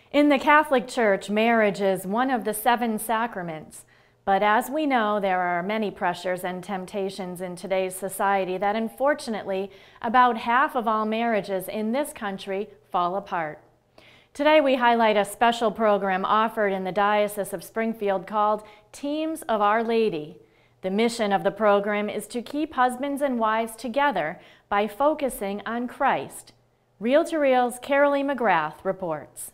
In the Catholic Church, marriage is one of the 7 sacraments. But as we know, there are many pressures and temptations in today's society that unfortunately about half of all marriages in this country fall apart. Today we highlight a special program offered in the Diocese of Springfield called Teams of Our Lady. The mission of the program is to keep husbands and wives together by focusing on Christ. Reel to Reel's Carolee McGrath reports.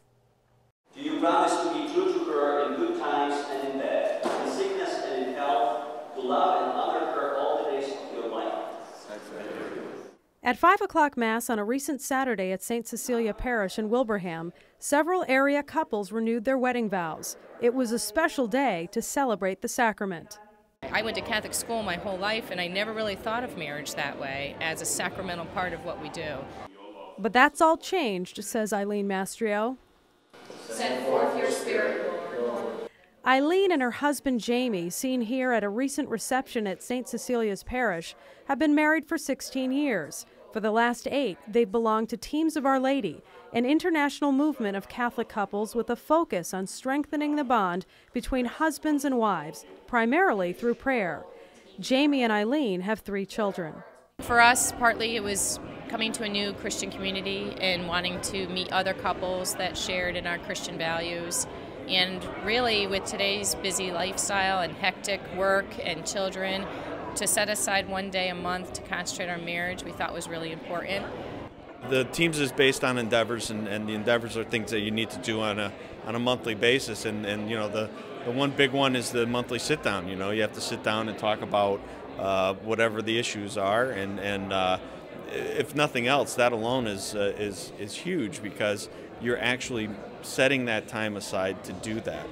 Do you promise to be true to her in good times and in bad, in sickness and in health, to love and honor her all the days of your life? At 5 o'clock Mass on a recent Saturday at St. Cecilia Parish in Wilbraham, several area couples renewed their wedding vows. It was a special day to celebrate the sacrament. I went to Catholic school my whole life, and I never really thought of marriage that way, as a sacramental part of what we do. But that's all changed, says Eileen Mastrio. Send forth your Spirit, Lord. Eileen and her husband Jamie, seen here at a recent reception at St. Cecilia's Parish, have been married for 16 years. For the last 8, they've belonged to Teams of Our Lady, an international movement of Catholic couples with a focus on strengthening the bond between husbands and wives, primarily through prayer. Jamie and Eileen have 3 children. For us, partly it was coming to a new Christian community and wanting to meet other couples that shared in our Christian values. And really, with today's busy lifestyle and hectic work and children, to set aside one day a month to concentrate on marriage, we thought was really important. The Teams is based on endeavors, and the endeavors are things that you need to do on a monthly basis. And you know, the one big one is the monthly sit down. You know, you have to sit down and talk about whatever the issues are, and if nothing else, that alone is huge, because you're actually setting that time aside to do that.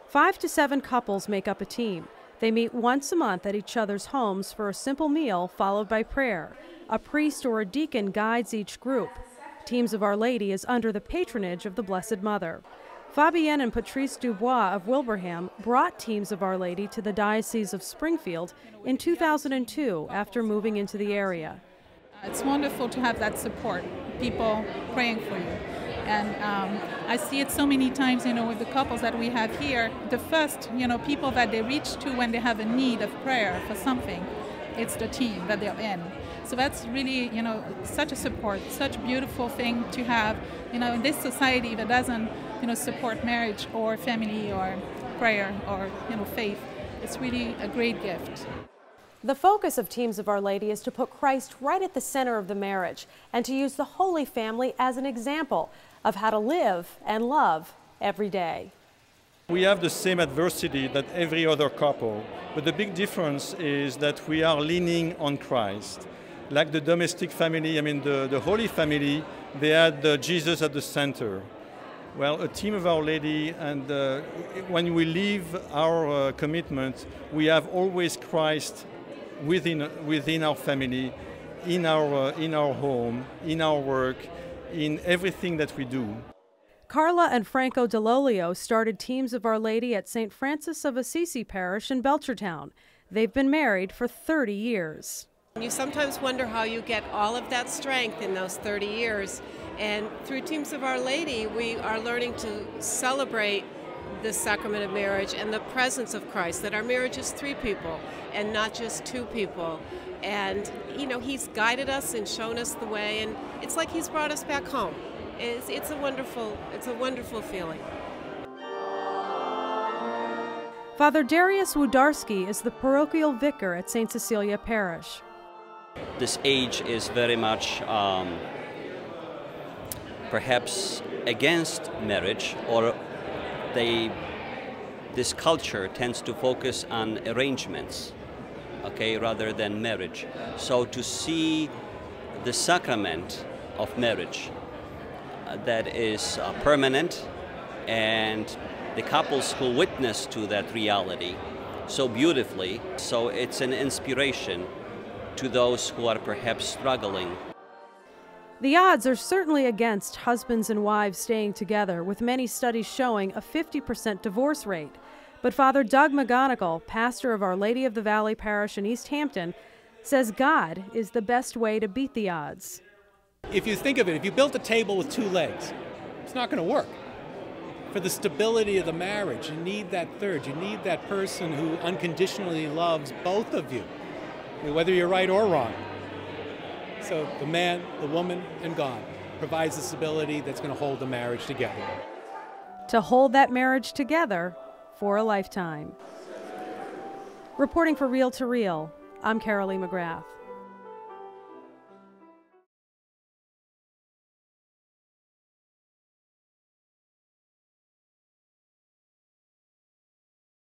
5 to 7 couples make up a team. They meet once a month at each other's homes for a simple meal followed by prayer. A priest or a deacon guides each group. Teams of Our Lady is under the patronage of the Blessed Mother. Fabienne and Patrice Dubois of Wilbraham brought Teams of Our Lady to the Diocese of Springfield in 2002 after moving into the area. It's wonderful to have that support, people praying for you. And I see it so many times, you know, with the couples that we have here. The first, you know, people that they reach to when they have a need of prayer for something, it's the team that they're in. So that's really, you know, such a support, such a beautiful thing to have, you know, in this society that doesn't, you know, support marriage or family or prayer or, you know, faith. It's really a great gift. The focus of Teams of Our Lady is to put Christ right at the center of the marriage and to use the Holy Family as an example of how to live and love every day. We have the same adversity that every other couple, but the big difference is that we are leaning on Christ. Like the domestic family, I mean the Holy Family, they had Jesus at the center. Well, a Team of Our Lady, and when we leave our commitment, we have always Christ within our family, in our home, in our work, in everything that we do. Carla and Franco DeLolio started Teams of Our Lady at St. Francis of Assisi Parish in Belchertown. They've been married for 30 years. You sometimes wonder how you get all of that strength in those 30 years. And through Teams of Our Lady, we are learning to celebrate this sacrament of marriage and the presence of Christ, that our marriage is 3 people and not just 2 people. And, you know, He's guided us and shown us the way, and it's like He's brought us back home. It's a wonderful feeling. Father Darius Wudarski is the parochial vicar at St. Cecilia Parish. This age is very much perhaps against marriage, or this culture tends to focus on arrangements, okay, rather than marriage. So to see the sacrament of marriage that is permanent, and the couples who witness to that reality so beautifully, so it's an inspiration to those who are perhaps struggling. The odds are certainly against husbands and wives staying together, with many studies showing a 50% divorce rate. But Father Doug McGonigal, pastor of Our Lady of the Valley Parish in East Hampton, says God is the best way to beat the odds. If you think of it, if you built a table with 2 legs, it's not going to work. for the stability of the marriage. You need that third. You need that person who unconditionally loves both of you, whether you're right or wrong. So the man, the woman, and God provides the stability that's going to hold the marriage together. To hold that marriage together for a lifetime. Reporting for Reel to Reel, I'm Carolee McGrath.